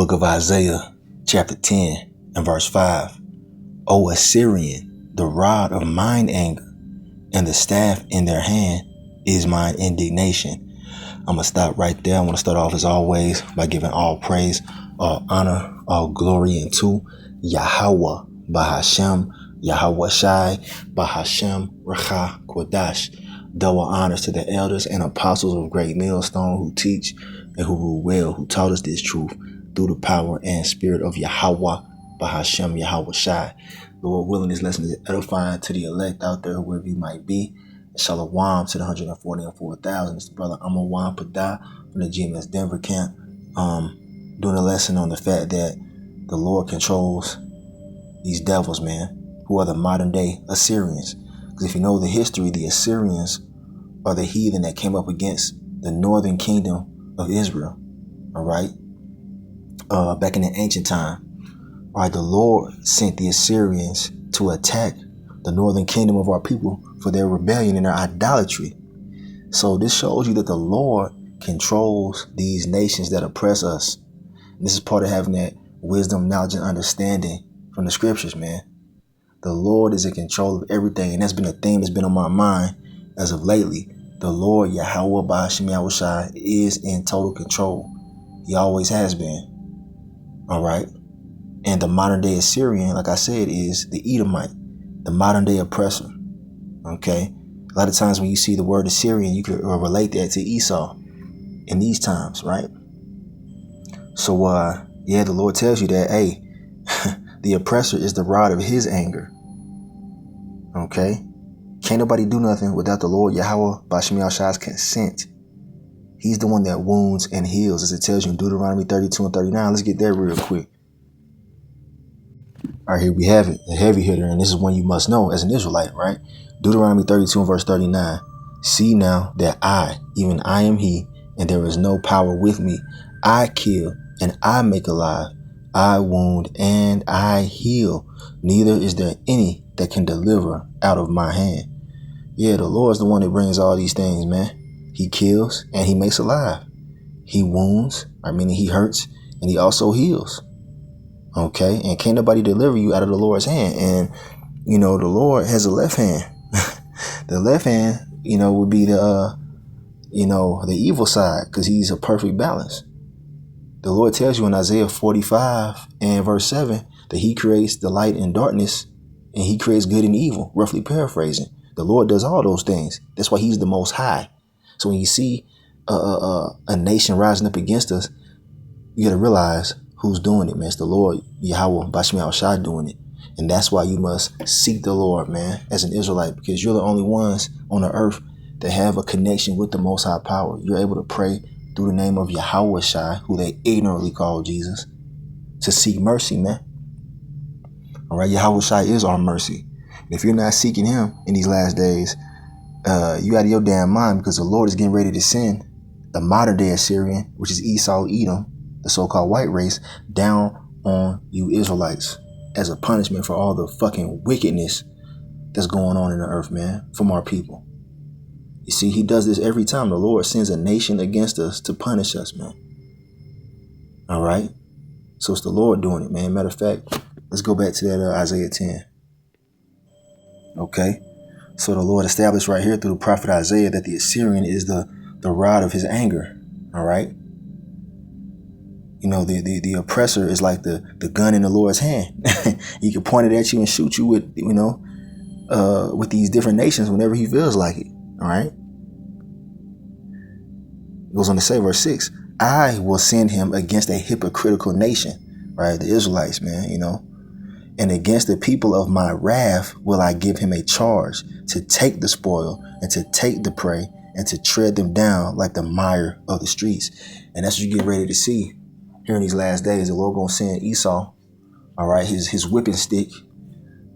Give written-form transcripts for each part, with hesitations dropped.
Book of Isaiah, chapter 10 and verse 5. O Assyrian, the rod of mine anger, and the staff in their hand is mine indignation. I'm going to stop right there. I want to start off as always by giving all praise, all honor, all glory unto Yahweh, Bahashem, Yahweh Shai, Bahashem, Racha, Kodash. Double honors to the elders and apostles of Great Millstone who teach and who rule well, who taught us this truth through the power and spirit of Yahweh, Bahashem, Yahweh Shai. Lord willing, this lesson is edifying to the elect out there, wherever you might be. Shalom to the 144,000. It's the brother Amawan Padah from the GMS Denver camp. Doing a lesson on the fact that the Lord controls these devils, man, who are the modern day Assyrians. Because if you know the history, the Assyrians are the heathen that came up against the northern kingdom of Israel. All right. Back in the ancient time. All right, the Lord sent the Assyrians to attack the northern kingdom of our people for their rebellion and their idolatry. So this shows you that the Lord controls these nations that oppress us. And this is part of having that wisdom, knowledge, and understanding from the scriptures, man. The Lord is in control of everything. And that's been a theme that's been on my mind as of lately. The Lord, Yahweh, Bahashem, Yahweh Shai, is in total control. He always has been. All right. And the modern day Assyrian, like I said, is the Edomite, the modern day oppressor. Okay. A lot of times when you see the word Assyrian, you can relate that to Esau in these times, right? So, the Lord tells you that, hey, the oppressor is the rod of his anger. Okay. Can't nobody do nothing without the Lord Yahweh Bahashem Yahweh Shai's consent. He's the one that wounds and heals, as it tells you in Deuteronomy 32 and 39. Let's get there real quick. All right, here we have it, a heavy hitter, and this is one you must know as an Israelite, right? Deuteronomy 32 and verse 39. See now that I, even I am he, and there is no power with me. I kill and I make alive. I wound and I heal. Neither is there any that can deliver out of my hand. Yeah, the Lord's the one that brings all these things, man. He kills and he makes alive. He wounds, meaning he hurts, and he also heals. Okay, and can't nobody deliver you out of the Lord's hand. And, the Lord has a left hand. The left hand, would be the evil side, because he's a perfect balance. The Lord tells you in Isaiah 45 and verse 7 that he creates the light and darkness, and he creates good and evil, roughly paraphrasing. The Lord does all those things. That's why he's the most high. So when you see a nation rising up against us, you got to realize who's doing it, man. It's the Lord, Yahweh, Bahashem Yahweh Shai doing it. And that's why you must seek the Lord, man, as an Israelite, because you're the only ones on the earth that have a connection with the Most High power. You're able to pray through the name of Yahweh Shai, who they ignorantly call Jesus, to seek mercy, man. All right, Yahweh Shai is our mercy. And if you're not seeking him in these last days, you out of your damn mind, because the Lord is getting ready to send the modern day Assyrian, which is Esau, Edom, the so-called white race, down on you Israelites as a punishment for all the fucking wickedness that's going on in the earth, man, from our people. You see, he does this every time the Lord sends a nation against us to punish us, man. All right. So it's the Lord doing it, man. Matter of fact, let's go back to that Isaiah 10. Okay. So the Lord established right here through the prophet Isaiah that the Assyrian is the rod of his anger. All right. The oppressor is like the gun in the Lord's hand. He can point it at you and shoot you with these different nations whenever he feels like it. All right. It goes on to say, verse 6, I will send him against a hypocritical nation, right? The Israelites, man, and against the people of my wrath will I give him a charge to take the spoil and to take the prey and to tread them down like the mire of the streets. And that's what you get ready to see. Here in these last days, the Lord gonna send Esau, all right, his whipping stick,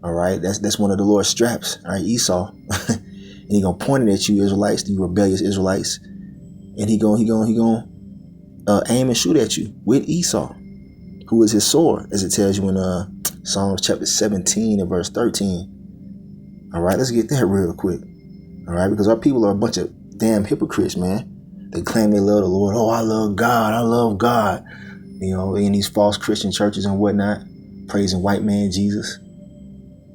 all right, that's one of the Lord's straps, all right, Esau, and he gonna point it at you Israelites, you rebellious Israelites, and he gonna aim and shoot at you with Esau, who is his sword, as it tells you in Psalms chapter 17 and verse 13. All right, let's get that real quick, all right, because our people are a bunch of damn hypocrites, man. They claim they love the Lord. Oh, I love God. in these false Christian churches and whatnot, praising white man Jesus,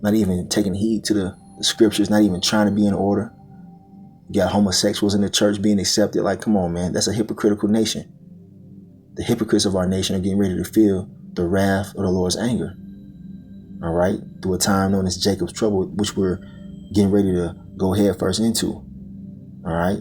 not even taking heed to the scriptures, not even trying to be in order. You got homosexuals in the church being accepted. Like, come on, man, that's a hypocritical nation. The hypocrites of our nation are getting ready to feel the wrath of the Lord's anger. All right, through a time known as Jacob's trouble, which we're getting ready to go head first into. All right,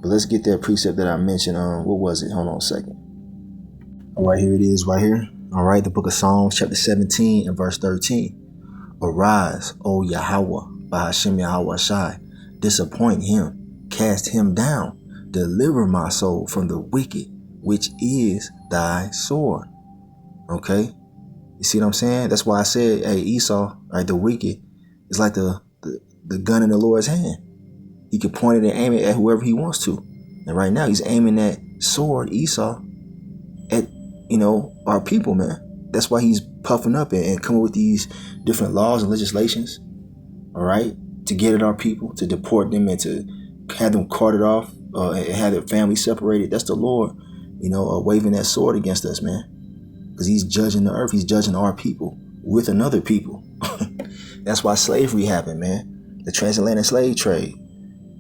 but let's get that precept that I mentioned. What was it? Hold on a second. All right, here it is right here. All right, the book of Psalms, chapter 17 and verse 13. Arise, O Yahweh, by Hashem Yahweh Shai. Disappoint him, cast him down, deliver my soul from the wicked, which is thy sword. Okay, you see what I'm saying? That's why I said, hey, Esau, right, the wicked, is like the gun in the Lord's hand. He can point it and aim it at whoever he wants to. And right now he's aiming that sword, Esau, at, our people, man. That's why he's puffing up and coming with these different laws and legislations, all right, to get at our people, to deport them and to have them carted off and have their family separated. That's the Lord, waving that sword against us, man. Because he's judging the earth. He's judging our people with another people. That's why slavery happened, man. The transatlantic slave trade.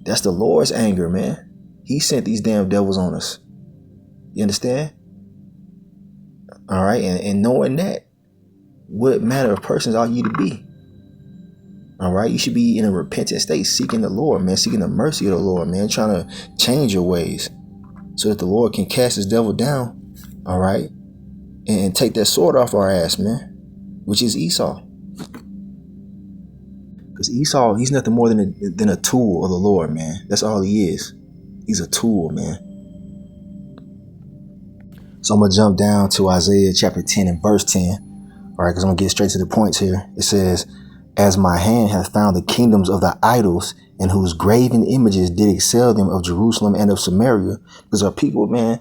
That's the Lord's anger, man. He sent these damn devils on us. You understand? All right. And knowing that, what manner of persons ought you to be? All right. You should be in a repentant state, seeking the Lord, man, seeking the mercy of the Lord, man, trying to change your ways so that the Lord can cast his devil down. All right. And take that sword off our ass, man, which is Esau. Because Esau, he's nothing more than a tool of the Lord, man. That's all he is. He's a tool, man. So I'm going to jump down to Isaiah chapter 10 and verse 10. All right, because I'm going to get straight to the points here. It says, as my hand hath found the kingdoms of the idols, and whose graven images did excel them of Jerusalem and of Samaria. Because our people, man,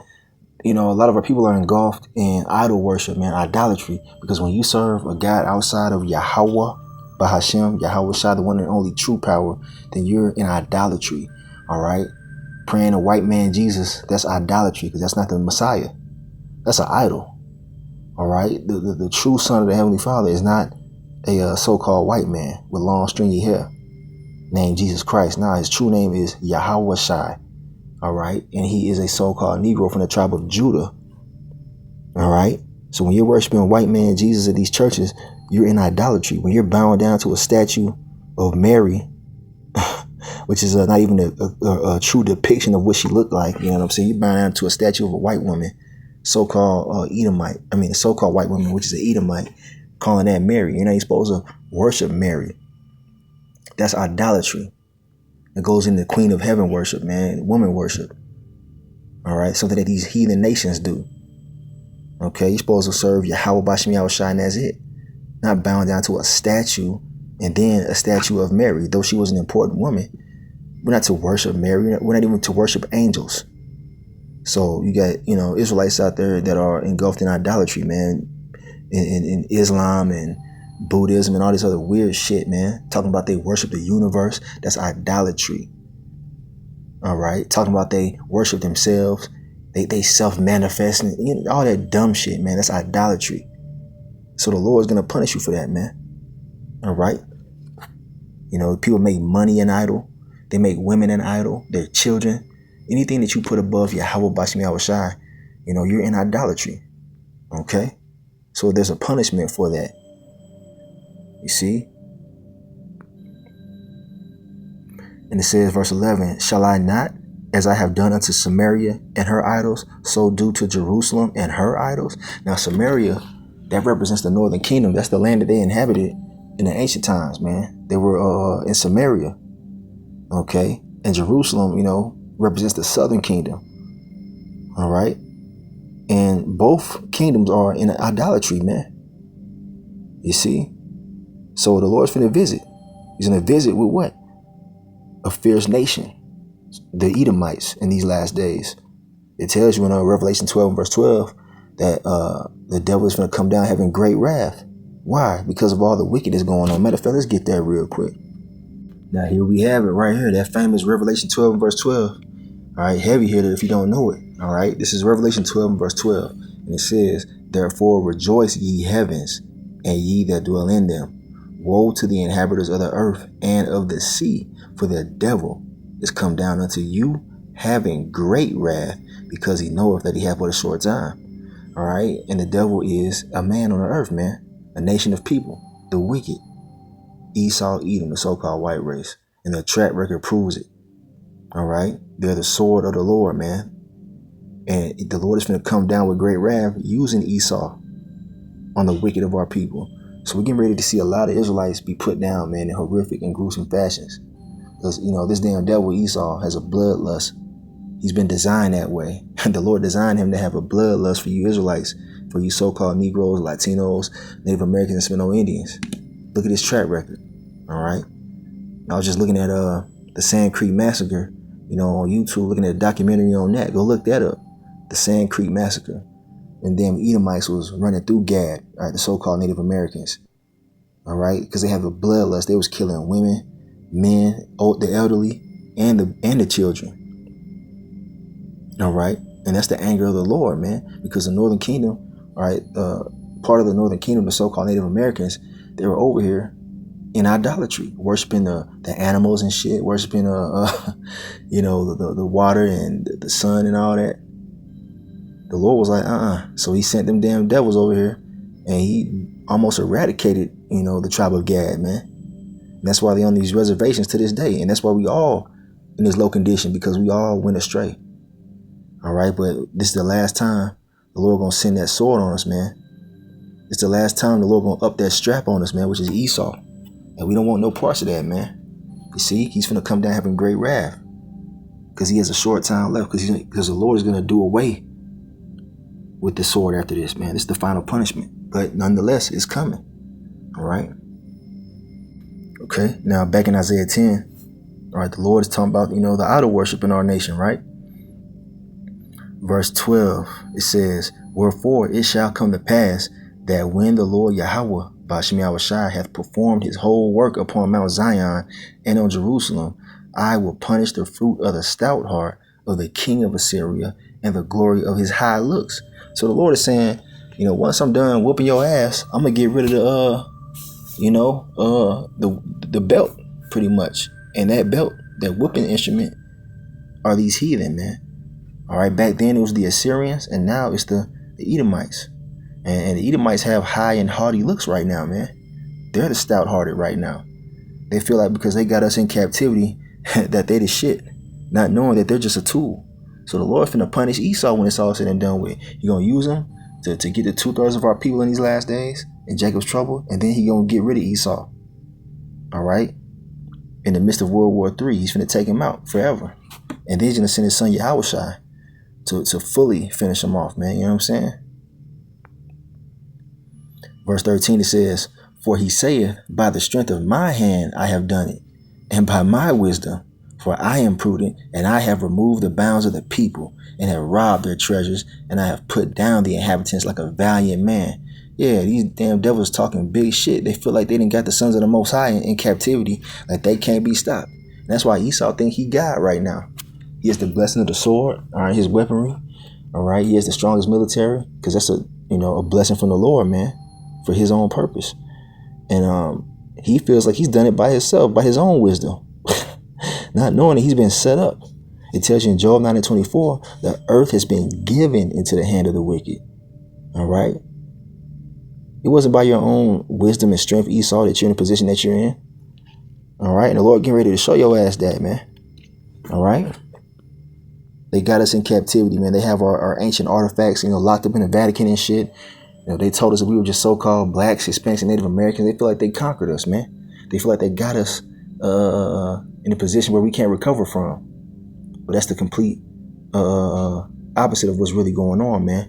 a lot of our people are engulfed in idol worship, man, idolatry. Because when you serve a God outside of Yahweh, by Hashem, Yahweh Shai, the one and only true power, then you're in idolatry. All right. Praying a white man Jesus, that's idolatry, because that's not the Messiah. That's an idol. All right. The true son of the Heavenly Father is not a so-called white man with long stringy hair named Jesus Christ. Now his true name is Yahweh Shai. All right. And he is a so-called Negro from the tribe of Judah. All right. So when you're worshiping white man Jesus at these churches, you're in idolatry. When you're bowing down to a statue of Mary, which is not even a true depiction of what she looked like. You know what I'm saying? You're bowing down to a statue of a white woman, so-called Edomite. I mean, a so-called white woman, which is an Edomite, calling that Mary. You're not supposed to worship Mary. That's idolatry. It goes into Queen of Heaven worship, man, woman worship. All right, something that these heathen nations do. Okay, you're supposed to serve Yahweh Bashem Yahweh Shai, and that's it. Not bowing down to a statue and then a statue of Mary, though she was an important woman. We're not to worship Mary. We're not even to worship angels. So you got, Israelites out there that are engulfed in idolatry, man, in Islam and Buddhism and all this other weird shit, man. Talking about they worship the universe. That's idolatry. All right. Talking about they worship themselves. They self-manifesting, all that dumb shit, man. That's idolatry. So the Lord's going to punish you for that, man. All right. People make money an idol. They make women an idol, their children. Anything that you put above Yahweh Bashem Yahweh Shai, you're in idolatry. Okay. So there's a punishment for that. You see? And it says, verse 11, shall I not, as I have done unto Samaria and her idols, so do to Jerusalem and her idols? Now, Samaria, that represents the northern kingdom. That's the land that they inhabited in the ancient times, man. They were in Samaria. Okay. And Jerusalem, represents the southern kingdom. All right. And both kingdoms are in idolatry, man. You see? So the Lord's finna visit. He's going to visit with what? A fierce nation. The Edomites in these last days. It tells you in Revelation 12 and verse 12 that the devil is going to come down having great wrath. Why? Because of all the wickedness going on. Matter of fact, let's get there real quick. Now here we have it right here. That famous Revelation 12 and verse 12. All right, heavy hitter if you don't know it. All right, this is Revelation 12 and verse 12. And it says, therefore rejoice ye heavens, and ye that dwell in them. Woe to the inhabitants of the earth and of the sea, for the devil is come down unto you, having great wrath, because he knoweth that he hath but a short time. All right. And the devil is a man on the earth, man, a nation of people, the wicked, Esau, Edom, the so-called white race. And their track record proves it. All right. They're the sword of the Lord, man. And the Lord is going to come down with great wrath using Esau on the wicked of our people. So we're getting ready to see a lot of Israelites be put down, man, in horrific and gruesome fashions. Because, this damn devil Esau has a bloodlust. He's been designed that way. The Lord designed him to have a bloodlust for you Israelites, for you so-called Negroes, Latinos, Native Americans, and Seminole Indians. Look at his track record. All right. I was just looking at the Sand Creek Massacre, on YouTube, looking at a documentary on that. Go look that up. The Sand Creek Massacre. And them Edomites was running through Gad, right, the so-called Native Americans. All right, because they have a bloodlust. They was killing women, men, the elderly, and the children. All right, and that's the anger of the Lord, man. Because the Northern Kingdom, all right, part of the Northern Kingdom, the so-called Native Americans, they were over here in idolatry, worshiping the animals and shit, worshiping the water and the sun and all that. The Lord was like, So he sent them damn devils over here, and he almost eradicated, the tribe of Gad, man. And that's why they're on these reservations to this day. And that's why we all in this low condition, because we all went astray. All right. But this is the last time the Lord going to send that sword on us, man. It's the last time the Lord going to up that strap on us, man, which is Esau. And we don't want no parts of that, man. You see, he's going to come down having great wrath because he has a short time left, because the Lord is going to do away with the sword after this, man. This is the final punishment. But nonetheless, it's coming. All right. Okay. Now back in Isaiah 10, all right, the Lord is talking about, the idol worship in our nation, right? Verse 12, it says, wherefore it shall come to pass that when the Lord Yahweh Ba'Shem Yahushua hath performed his whole work upon Mount Zion and on Jerusalem, I will punish the fruit of the stout heart of the king of Assyria and the glory of his high looks. So the Lord is saying, once I'm done whooping your ass, I'm gonna get rid of the belt, pretty much. And that belt, that whooping instrument, are these heathen, man. All right, back then it was the Assyrians, and now it's the Edomites. And the Edomites have high and haughty looks right now, man. They're the stout-hearted right now. They feel like because they got us in captivity that they the shit, not knowing that they're just a tool. So the Lord finna punish Esau when it's all said and done with. He gonna use him to get the 2/3 of our people in these last days in Jacob's trouble, and then he gonna get rid of Esau. All right? In the midst of World War III, he's finna take him out forever. And then he's gonna send his son Yahushua to fully finish him off, man. You know what I'm saying? Verse 13, it says, for he saith, by the strength of my hand I have done it, and by my wisdom, for I am prudent, and I have removed the bounds of the people, and have robbed their treasures, and I have put down the inhabitants like a valiant man. Yeah, these damn devils talking big shit. They feel like they didn't got the sons of the Most High in captivity, like they can't be stopped. And that's why Esau think he God right now. He has the blessing of the sword, all right, his weaponry, all right. He has the strongest military, because that's a blessing from the Lord, man, for his own purpose. And he feels like he's done it by himself, by his own wisdom, not knowing that he's been set up. It tells you in Job 9:24, the earth has been given into the hand of the wicked. All right. It wasn't by your own wisdom and strength, Esau, that you're in the position that you're in. All right. And the Lord getting ready to show your ass that, man. All right. They got us in captivity, man. They have our ancient artifacts, locked up in the Vatican and shit. They told us that we were just so-called blacks, Hispanics, and Native Americans. They feel like they conquered us, man. They feel like they got us in a position where we can't recover from. But that's the complete opposite of what's really going on, man.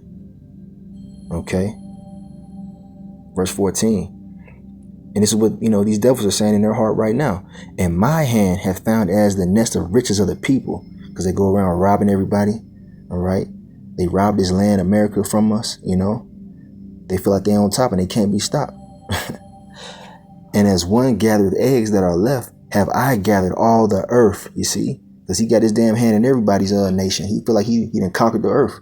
Okay. Verse 14. And this is what, these devils are saying in their heart right now. And my hand hath found as the nest of riches of the people, because they go around robbing everybody. All right. They robbed this land, America, from us, They feel like they're on top and they can't be stopped. And as one gathered eggs that are left, have I gathered all the earth, you see? Because he got his damn hand in everybody's nation. He feel like he done conquered the earth.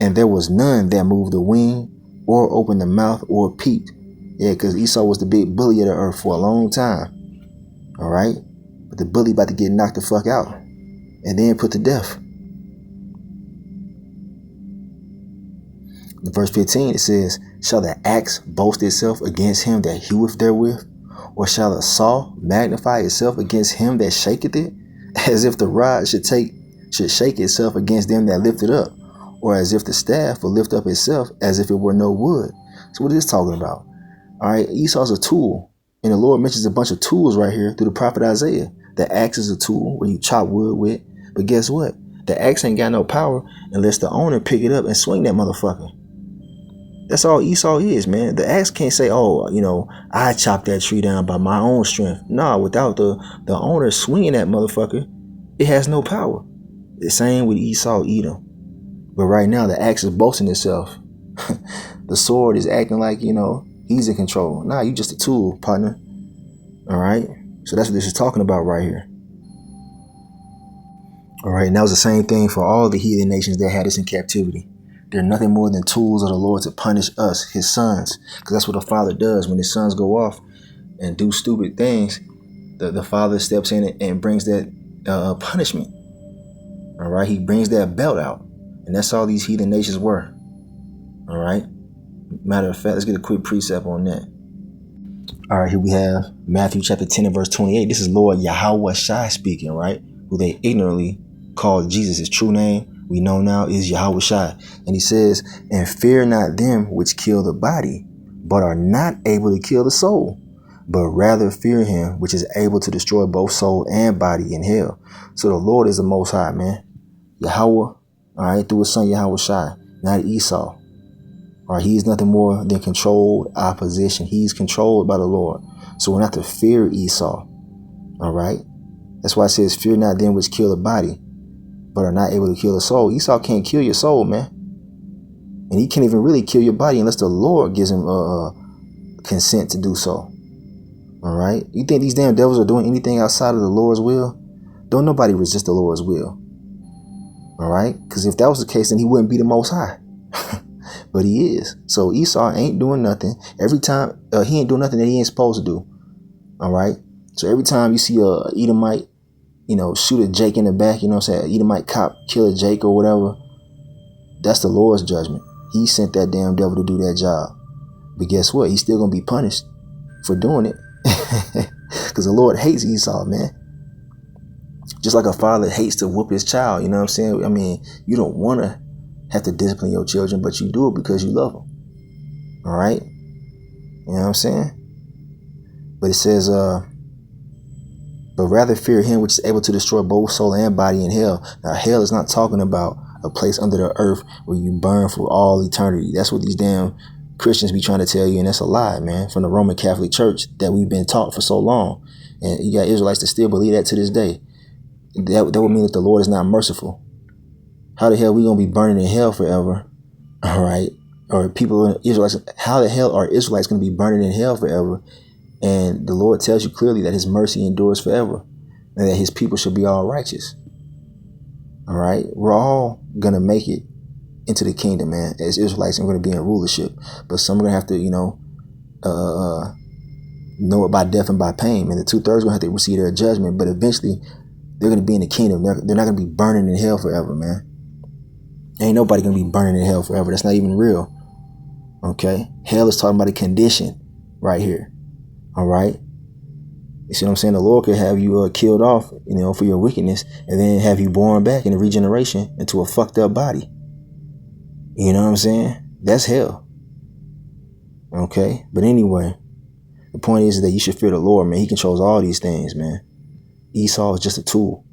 And there was none that moved a wing or opened the mouth or peeped. Yeah, because Esau was the big bully of the earth for a long time. All right. But the bully about to get knocked the fuck out and then put to death. In verse 15, it says, shall the axe boast itself against him that heweth therewith? Or shall a saw magnify itself against him that shaketh it? As if the rod should shake itself against them that lift it up, or as if the staff will lift up itself as if it were no wood. So what is this talking about? All right, Esau's a tool. And the Lord mentions a bunch of tools right here through the prophet Isaiah. The axe is a tool where you chop wood with. But guess what? The axe ain't got no power unless the owner pick it up and swing that motherfucker. That's all Esau is, man. The axe can't say, oh, I chopped that tree down by my own strength. Nah, without the owner swinging that motherfucker, it has no power. The same with Esau, Edom. But right now, the axe is boasting itself. The sword is acting like, he's in control. Nah, you just a tool, partner. All right? So that's what this is talking about right here. All right, and that was the same thing for all the heathen nations that had us in captivity. They're nothing more than tools of the Lord to punish us, his sons. Because that's what a father does when his sons go off and do stupid things. The father steps in and brings that punishment. All right, he brings that belt out. And that's all these heathen nations were. All right. Matter of fact, let's get a quick precept on that. All right, here we have Matthew chapter 10 and verse 28. This is Lord Yahweh Shai speaking, right? Who they ignorantly called Jesus. His true name, we know now, is Yahweh Shai. And he says, and fear not them which kill the body, but are not able to kill the soul, but rather fear him which is able to destroy both soul and body in hell. So the Lord is the Most High, man. Yahweh, all right, through his son Yahweh Shai, not Esau. All right, he is nothing more than controlled opposition. He's controlled by the Lord. So we're not to fear Esau. All right. That's why it says, fear not them which kill the body, but are not able to kill the soul. Esau can't kill your soul, man. And he can't even really kill your body unless the Lord gives him consent to do so. All right. You think these damn devils are doing anything outside of the Lord's will? Don't nobody resist the Lord's will. All right. Because if that was the case, then he wouldn't be the Most High. But he is. So Esau ain't doing nothing. Every time he ain't doing nothing that he ain't supposed to do. All right. So every time you see a Edomite, shoot a Jake in the back, Edomite cop kill a Jake or whatever, that's the Lord's judgment. He sent that damn devil to do that job. But guess what? He's still going to be punished for doing it. Because the Lord hates Esau, man. Just like a father hates to whoop his child. You know what I'm saying? I mean, you don't want to have to discipline your children, but you do it because you love them. All right? You know what I'm saying? But it says, but rather fear him which is able to destroy both soul and body in hell. Now, hell is not talking about a place under the earth where you burn for all eternity. That's what these damn Christians be trying to tell you, and that's a lie, man, from the Roman Catholic Church that we've been taught for so long. And you got Israelites that still believe that to this day. That would mean that the Lord is not merciful. How the hell are we going to be burning in hell forever? All right. Or people, Israelites, how the hell are Israelites going to be burning in hell forever? And the Lord tells you clearly that his mercy endures forever and that his people should be all righteous. All right. We're all going to make it into the kingdom, man, as Israelites, and we're going to be in rulership. But some are going to have to, know it by death and by pain. And the 2/3 going to have to receive their judgment. But eventually they're going to be in the kingdom. They're not going to be burning in hell forever, man. Ain't nobody going to be burning in hell forever. That's not even real. Okay. Hell is talking about a condition right here. All right. You see what I'm saying? The Lord could have you killed off, for your wickedness, and then have you born back in a regeneration into a fucked up body. You know what I'm saying? That's hell. Okay. But anyway, the point is that you should fear the Lord, man. He controls all these things, man. Esau is just a tool.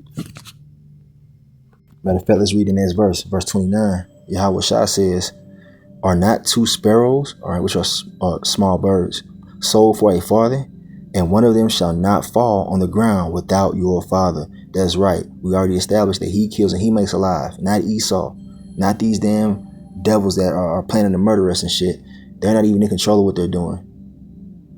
Matter of fact, let's read the next verse. Verse 29. Yahweh Shai says, are not 2 sparrows, all right, which are small birds, sold for a farthing, and one of them shall not fall on the ground without your father. That's right. We already established that he kills and he makes alive, not Esau, not these damn devils that are planning to murder us and shit. They're not even in control of what they're doing.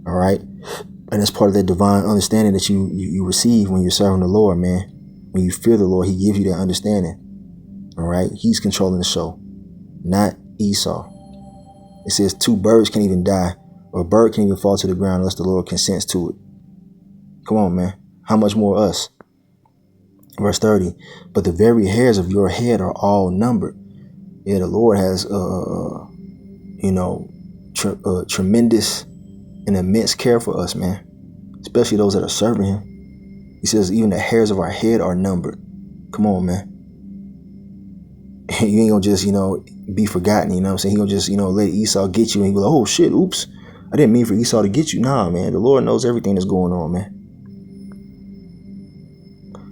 All right. And that's part of that divine understanding that you receive when you're serving the Lord, man. When you fear the Lord, he gives you that understanding. All right. He's controlling the show. not Esau. It says 2 birds can't even die, or a bird can't even fall to the ground unless the Lord consents to it. Come on, man. How much more us? Verse 30, but the very hairs of your head are all numbered. Yeah, the Lord has, tremendous and immense care for us, man, especially those that are serving him. He says even the hairs of our head are numbered. Come on, man. You ain't gonna just, be forgotten, you know what I'm saying? He gonna just, let Esau get you and he go, oh shit, oops. I didn't mean for Esau to get you. Nah, man, the Lord knows everything that's going on, man.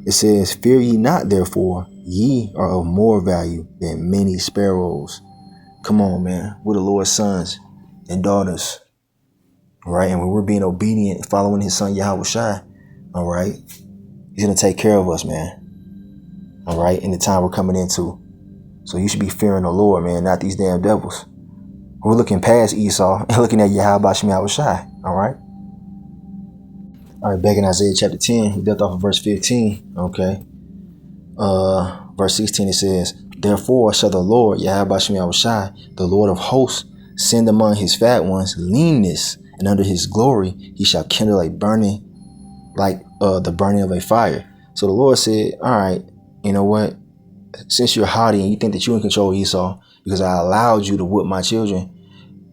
It says, fear ye not, therefore, ye are of more value than many sparrows. Come on, man. We're the Lord's sons and daughters. All right. And when we're being obedient, following his son, Yahweh Shai, all right, he's going to take care of us, man. All right. In the time we're coming into. So you should be fearing the Lord, man, not these damn devils. We're looking past Esau and looking at Yahweh Shai. All right. All right, back in Isaiah chapter 10, he left off of verse 15, okay? Verse 16, it says, therefore shall the Lord, Yahweh Shai, the Lord of hosts, send among his fat ones leanness, and under his glory he shall kindle a burning, like the burning of a fire. So the Lord said, all right, you know what? Since you're haughty and you think that you can control Esau because I allowed you to whip my children,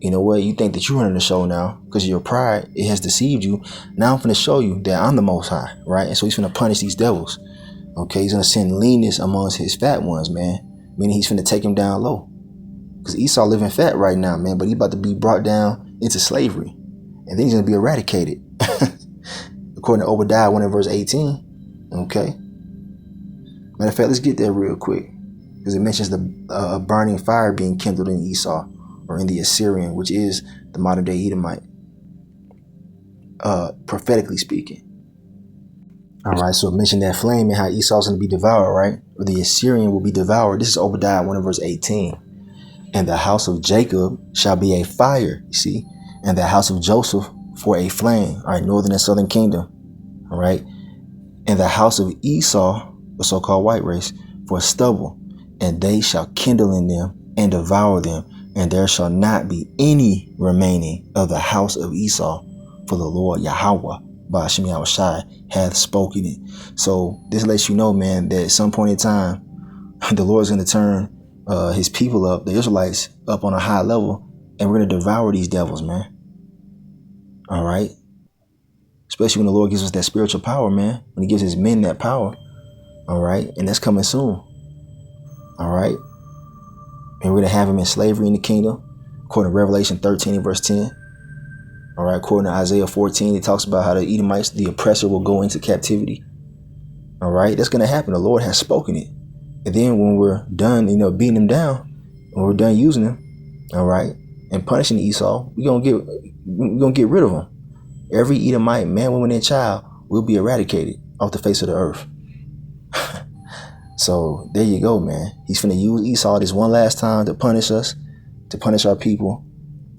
you know what? You think that you're running the show now because of your pride. It has deceived you. Now I'm going to show you that I'm the Most High, right? And so he's going to punish these devils. Okay, he's going to send leanness amongst his fat ones, man. Meaning he's going to take him down low. Because Esau living fat right now, man. But he's about to be brought down into slavery. And then he's going to be eradicated. According to Obadiah 1 and verse 18. Okay. Matter of fact, let's get there real quick. Because it mentions the burning fire being kindled in Esau. Or in the Assyrian, which is the modern day Edomite, prophetically speaking. All right, so it mentioned that flame and how Esau's going to be devoured, right? Or the Assyrian will be devoured. This is Obadiah 1 verse 18. And the house of Jacob shall be a fire, you see, and the house of Joseph for a flame. All right, northern and southern kingdom. All right, and the house of Esau, the so-called white race, for stubble, and they shall kindle in them and devour them. And there shall not be any remaining of the house of Esau, for the Lord Yahweh, Ba'ashem Yahweh Shai, hath spoken it. So this lets you know, man, that at some point in time, the Lord is going to turn his people up, the Israelites, up on a high level, and we're going to devour these devils, man. All right. Especially when the Lord gives us that spiritual power, man, when he gives his men that power. All right. And that's coming soon. All right. And we're going to have him in slavery in the kingdom, according to Revelation 13 verse 10. All right, according to Isaiah 14, it talks about how the Edomites, the oppressor, will go into captivity. All right, that's going to happen. The Lord has spoken it. And then when we're done, beating them down, when we're done using them, all right, and punishing Esau, we're going to get rid of them. Every Edomite, man, woman, and child will be eradicated off the face of the earth. So there you go, man. He's finna use Esau this one last time to punish us, to punish our people,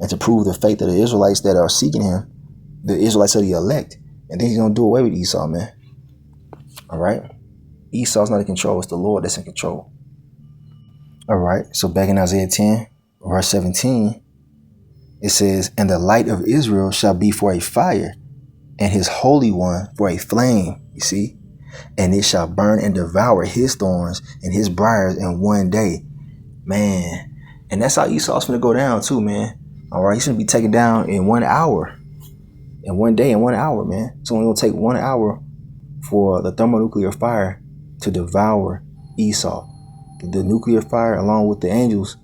and to prove the faith of the Israelites that are seeking him, the Israelites of the elect. And then he's gonna do away with Esau, man. All right. Esau's not in control. It's the Lord that's in control. All right. So back in Isaiah 10, verse 17, it says, and the light of Israel shall be for a fire, and his Holy One for a flame. You see? And it shall burn and devour his thorns and his briars in one day. Man. And that's how Esau's going to go down too, man. All right. He's going to be taken down in 1 hour. In one day, in 1 hour, man. So it's going to take 1 hour for the thermonuclear fire to devour Esau. The nuclear fire, along with the angels,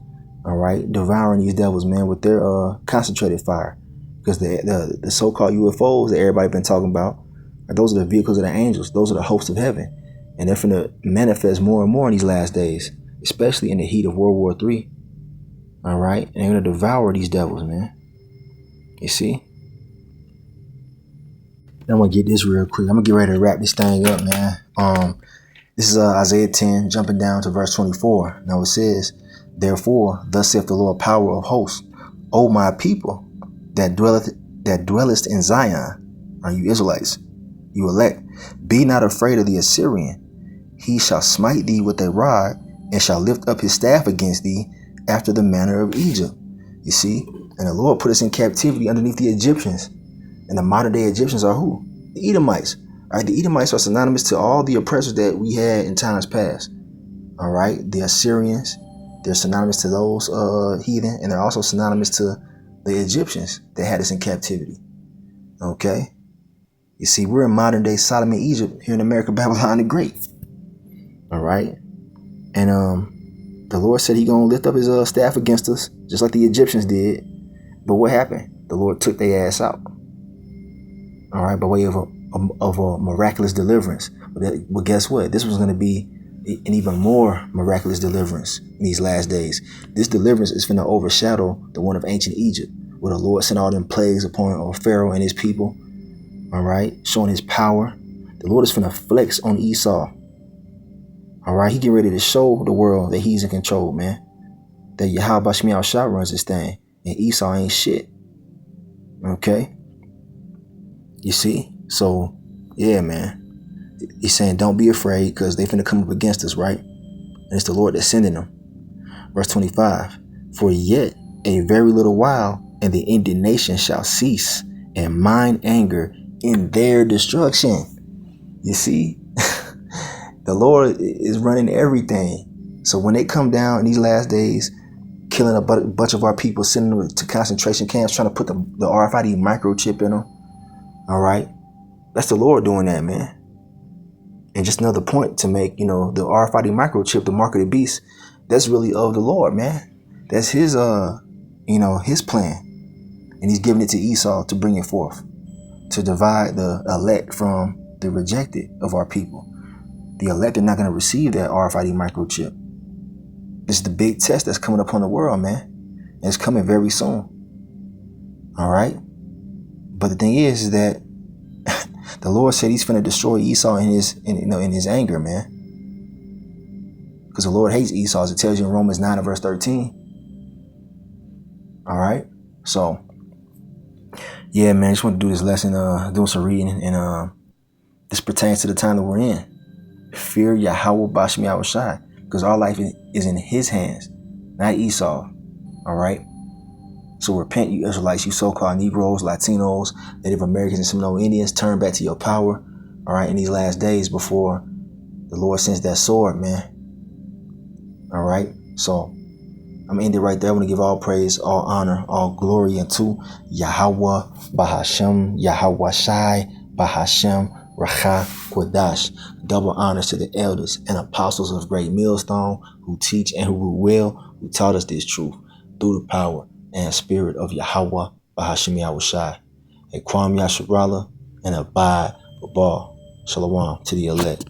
all right, devouring these devils, man, with their concentrated fire. Because the so-called UFOs that everybody been talking about, those are the vehicles of the angels. Those are the hosts of heaven. And they're going to manifest more and more in these last days, especially in the heat of World War III. All right. And they're going to devour these devils, man. You see? I'm going to get this real quick. I'm going to get ready to wrap this thing up, man. This is Isaiah 10, jumping down to verse 24. Now it says, therefore, thus saith the Lord, power of hosts, O my people that dwellest in Zion, are you Israelites? You elect, be not afraid of the Assyrian. He shall smite thee with a rod, and shall lift up his staff against thee after the manner of Egypt. You see? And the Lord put us in captivity underneath the Egyptians. And the modern day Egyptians are who? The Edomites. All right, the Edomites are synonymous to all the oppressors that we had in times past. All right, the Assyrians, they're synonymous to those heathen, and they're also synonymous to the Egyptians that had us in captivity. Okay? You see, we're in modern day Sodom and Egypt here in America, Babylon the Great. All right? And the Lord said he gonna lift up his staff against us, just like the Egyptians did. But what happened? The Lord took their ass out. All right, by way of a miraculous deliverance. But guess what? This was going to be an even more miraculous deliverance in these last days. This deliverance is going to overshadow the one of ancient Egypt, where the Lord sent all them plagues upon Pharaoh and his people. All right, showing his power. The Lord is going to flex on Esau. All right, he getting ready to show the world that he's in control, man. That Yahweh Shemiah Shah runs this thing, and Esau ain't shit. Okay. You see? So, yeah, man. He's saying, don't be afraid, because they finna come up against us, right? And it's the Lord that's sending them. Verse 25. For yet a very little while, and the indignation shall cease, and mine anger in their destruction. You see? The Lord is running everything. So when they come down in these last days, killing a bunch of our people, sending them to concentration camps, trying to put the RFID microchip in them. All right. That's the Lord doing that, man. And just another point to make, the RFID microchip, the mark of the beast, that's really of the Lord, man. That's his, his plan. And he's giving it to Esau to bring it forth, to divide the elect from the rejected of our people. The elect are not going to receive that RFID microchip. It's the big test that's coming upon the world, man. And it's coming very soon. All right. But the thing is that the Lord said he's going to destroy Esau in his anger, man. Because the Lord hates Esau, as it tells you in Romans 9 and verse 13. All right. So, yeah, man, I just want to do this lesson, doing some reading. And this pertains to the time that we're in. Fear Yahweh Bashmi Shai, because our life is in his hands, not Esau. All right. So repent, you Israelites, you so-called Negroes, Latinos, Native Americans, and Seminole Indians. Turn back to your power, all right, in these last days before the Lord sends that sword, man. All right, so I'm going to end it right there. I want to give all praise, all honor, all glory unto Yahweh Bahashem, Yahweh Shai, Bahashem, Racha Kodash. Double honors to the elders and apostles of Great Millstone who teach and who taught us this truth through the power and spirit of Yahweh Bahashim Yahushai. And Kwam Yasharala and abide Babal. Shalom to the elect.